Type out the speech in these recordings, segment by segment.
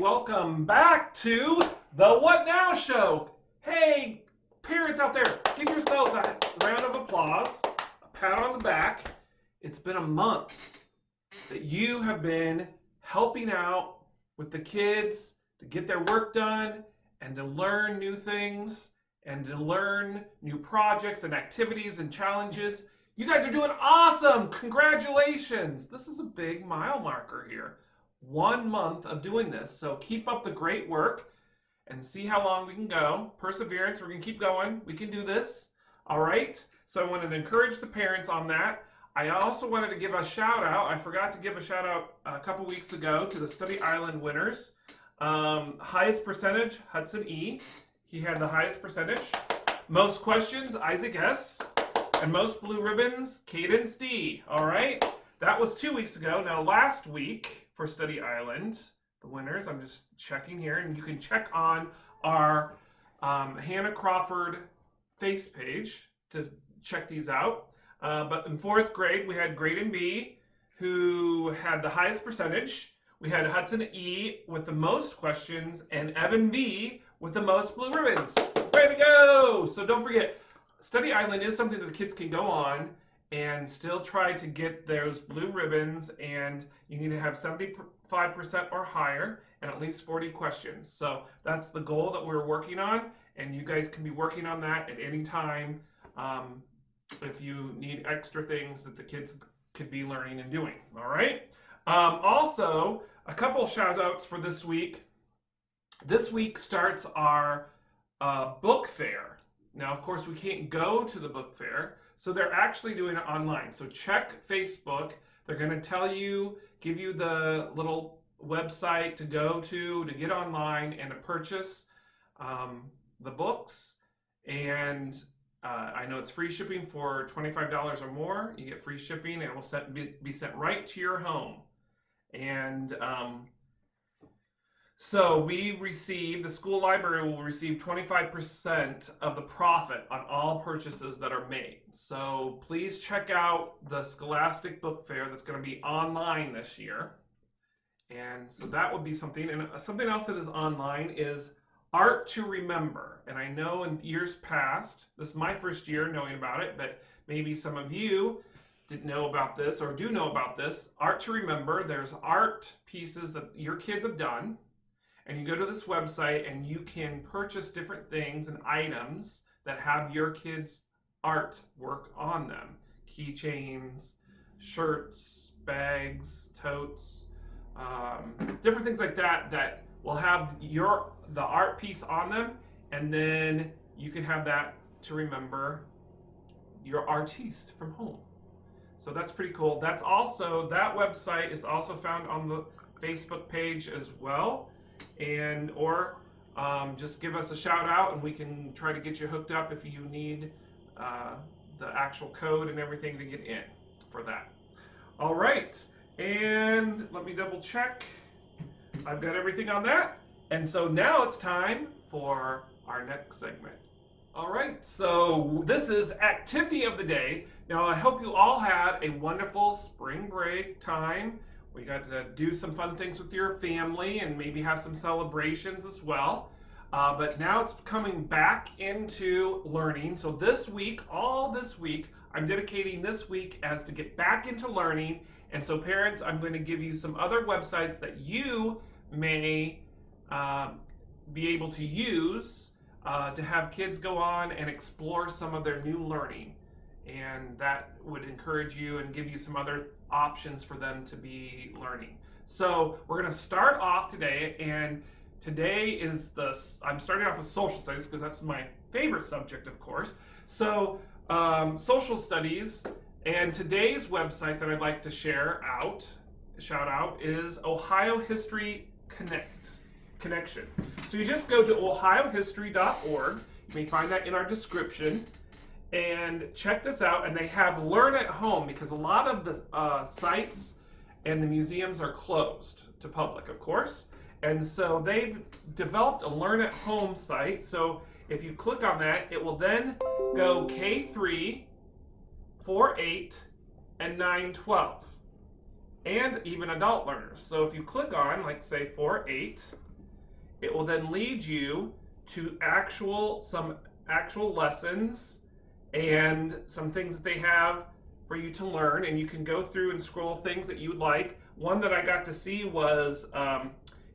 welcome back to the What Now Show. Hey, parents out there, give yourselves a round of applause, a pat on the back. It's been a month that you have been helping out with the kids to get their work done and to learn new things and to learn new projects and activities and challenges. You guys are doing awesome. Congratulations. This is a big mile marker here. 1 month of doing this. So keep up the great work and see how long we can go. Perseverance, we're going to keep going. We can do this. All right. So I wanted to encourage the parents on that. I also wanted to give a shout out. I forgot to give a shout out a couple weeks ago to the Study Island winners. Highest percentage, Hudson E. He had the highest percentage. Most questions, Isaac S. And most blue ribbons, Kaden D. All right. That was 2 weeks ago. Now last week for Study Island, the winners, I'm just checking here, and you can check on our Hannah Crawford face page to check these out. But in 4th grade, we had Graydon B, who had the highest percentage. We had Hudson E with the most questions, and Evan V with the most blue ribbons. Way to go! So don't forget, Study Island is something that the kids can go on and still try to get those blue ribbons, and you need to have 75% or higher and at least 40 questions. So that's the goal that we're working on, and you guys can be working on that at any time if you need extra things that the kids could be learning and doing. All right. Also, a couple shout outs for this week. This week starts our book fair. Now, of course, we can't go to the book fair, so they're actually doing it online. So check Facebook. They're going to tell you, give you the little website to go to get online and to purchase the books. And I know it's free shipping for $25 or more. You get free shipping, and it will be sent right to your home. And so the school library will receive 25% of the profit on all purchases that are made. So please check out the Scholastic Book Fair that's going to be online this year. And so that would be something. And something else that is online is Art to Remember. And I know in years past, this is my first year knowing about it, but maybe some of you didn't know about this or do know about this. Art to Remember, there's art pieces that your kids have done. And you go to this website and you can purchase different things and items that have your kids' artwork on them. Keychains, shirts, bags, totes, different things like that will have the art piece on them, and then you can have that to remember your artiste from home. So that's pretty cool. That website is also found on the Facebook page as well. Or just give us a shout out and we can try to get you hooked up if you need the actual code and everything to get in for that. All right, and let me double check. I've got everything on that. And so now it's time for our next segment. All right, so this is Activity of the Day. Now I hope you all had a wonderful spring break time. We got to do some fun things with your family and maybe have some celebrations as well. But now it's coming back into learning. So all this week, I'm dedicating this week as to get back into learning. And so parents, I'm going to give you some other websites that you may be able to use to have kids go on and explore some of their new learning. And that would encourage you and give you some other options for them to be learning. So we're going to start off today, and today I'm starting off with social studies because that's my favorite subject, of course. So social studies, and today's website that I'd like to shout out is Ohio History Connection. So you just go to ohiohistory.org. You may find that in our description. And check this out, and they have Learn at Home because a lot of the sites and the museums are closed to public, of course. And so they've developed a Learn at Home site. So if you click on that, it will then go K3, 4-8, and 9-12, and even adult learners. So if you click on, like say 4-8, it will then lead you to some actual lessons and some things that they have for you to learn, and you can go through and scroll things that you would like. One that I got to see was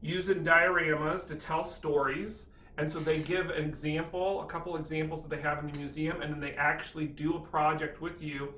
using dioramas to tell stories. And so they give an example, a couple examples that they have in the museum, and then they actually do a project with you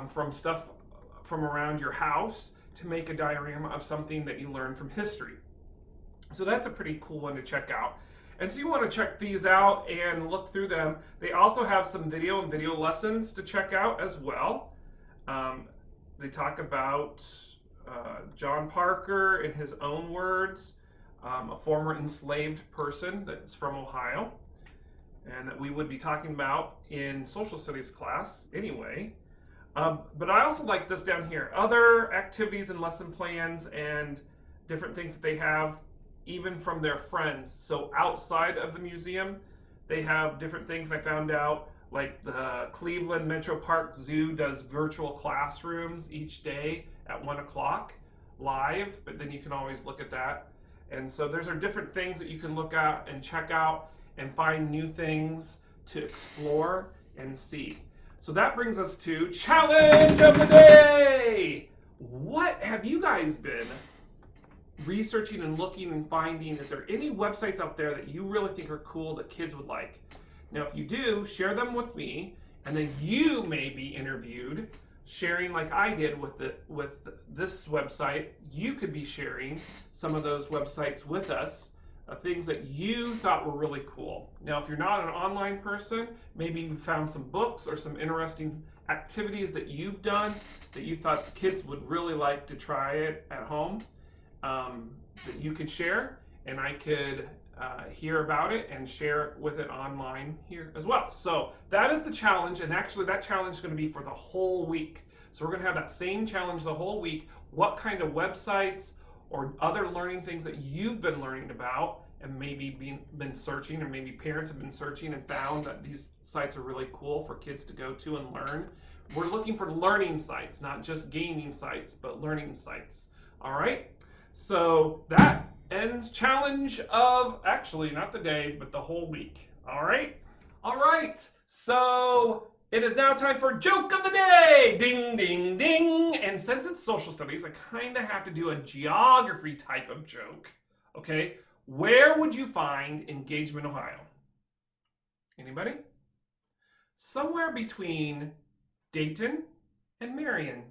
from stuff from around your house to make a diorama of something that you learned from history. So that's a pretty cool one to check out. And so you want to check these out and look through them. They also have some video and video lessons to check out as well. They talk about John Parker, in his own words, a former enslaved person that's from Ohio, and that we would be talking about in social studies class anyway. But I also like this down here, other activities and lesson plans and different things that they have even from their friends. So outside of the museum, they have different things I found out, like the Cleveland Metro Park Zoo does virtual classrooms each day at 1 o'clock live, but then you can always look at that. And so those are different things that you can look at and check out and find new things to explore and see. So that brings us to Challenge of the Day. What have you guys been researching and looking and finding? Is there any websites out there that you really think are cool that kids would like? Now, if you do, share them with me, and then you may be interviewed, sharing like I did with this website. You could be sharing some of those websites with us, things that you thought were really cool. Now, if you're not an online person, maybe you found some books or some interesting activities that you've done that you thought the kids would really like to try it at home, that you could share, and I could hear about it and share with it online here as well. So that is the challenge, and actually that challenge is going to be for the whole week. So we're going to have that same challenge the whole week. What kind of websites or other learning things that you've been learning about and maybe been searching, or maybe parents have been searching and found that these sites are really cool for kids to go to and learn. We're looking for learning sites, not just gaming sites, but learning sites. All right, so that ends challenge of, actually not the day, but the whole week. All right, so it is now time for Joke of the Day. Ding, ding, ding. And since it's social studies, I kind of have to do a geography type of joke. Okay, where would you find Engagement, Ohio? Anybody? Somewhere between Dayton and Marion.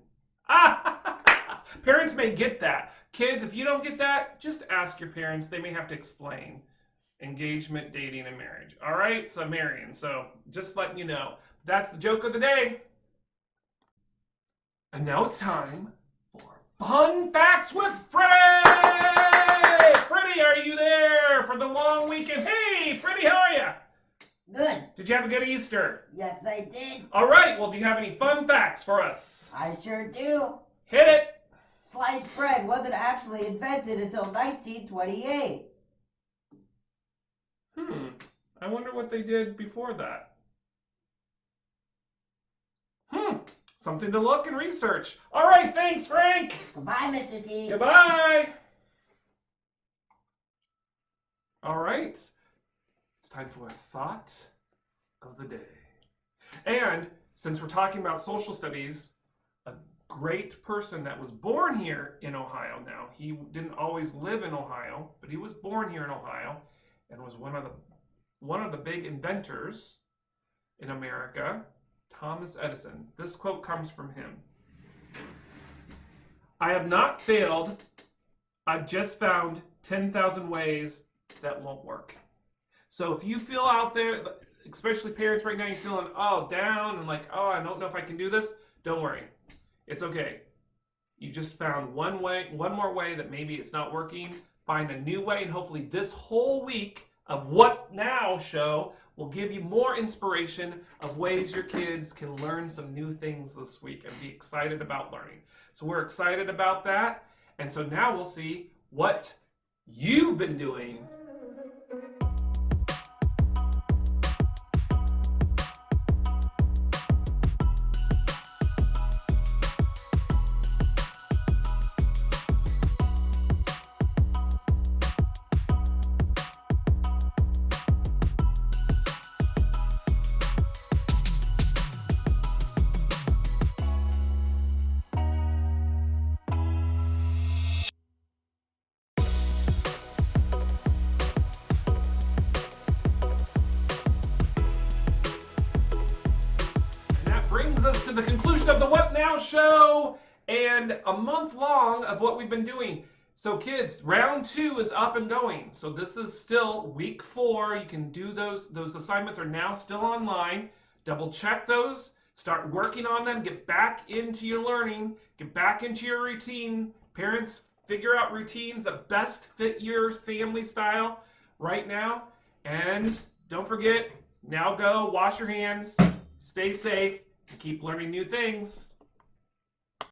Parents may get that. Kids, if you don't get that, just ask your parents. They may have to explain engagement, dating, and marriage. All right, so Marion. So just letting you know. That's the joke of the day. And now it's time for Fun Facts with Freddie! Freddie, are you there for the long weekend? Hey, Freddie, how are you? Good. Did you have a good Easter? Yes, I did. All right, well, do you have any fun facts for us? I sure do. Hit it! Sliced bread wasn't actually invented until 1928. I wonder what they did before that. Something to look and research. All right, thanks, Frank. Goodbye, Mr. T. Goodbye. All right, it's time for a thought of the day. And since we're talking about social studies, a great person that was born here in Ohio now, he didn't always live in Ohio, but he was born here in Ohio and was one of the big inventors in America, Thomas Edison. This quote comes from him. "I have not failed. I've just found 10,000 ways that won't work." So if you feel out there, especially parents right now, you're feeling down and like, I don't know if I can do this, don't worry. It's okay. You just found one more way that maybe it's not working. Find a new way, and hopefully this whole week of What Now show will give you more inspiration of ways your kids can learn some new things this week and be excited about learning. So we're excited about that. And so now we'll see what you've been doing. to the conclusion of the What Now show and a month long of what we've been doing. So kids, round 2 is up and going. So this is still week 4. You can do those. Those assignments are now still online. Double check those. Start working on them. Get back into your learning. Get back into your routine. Parents, figure out routines that best fit your family style right now. And don't forget, now go wash your hands, stay safe, and keep learning new things.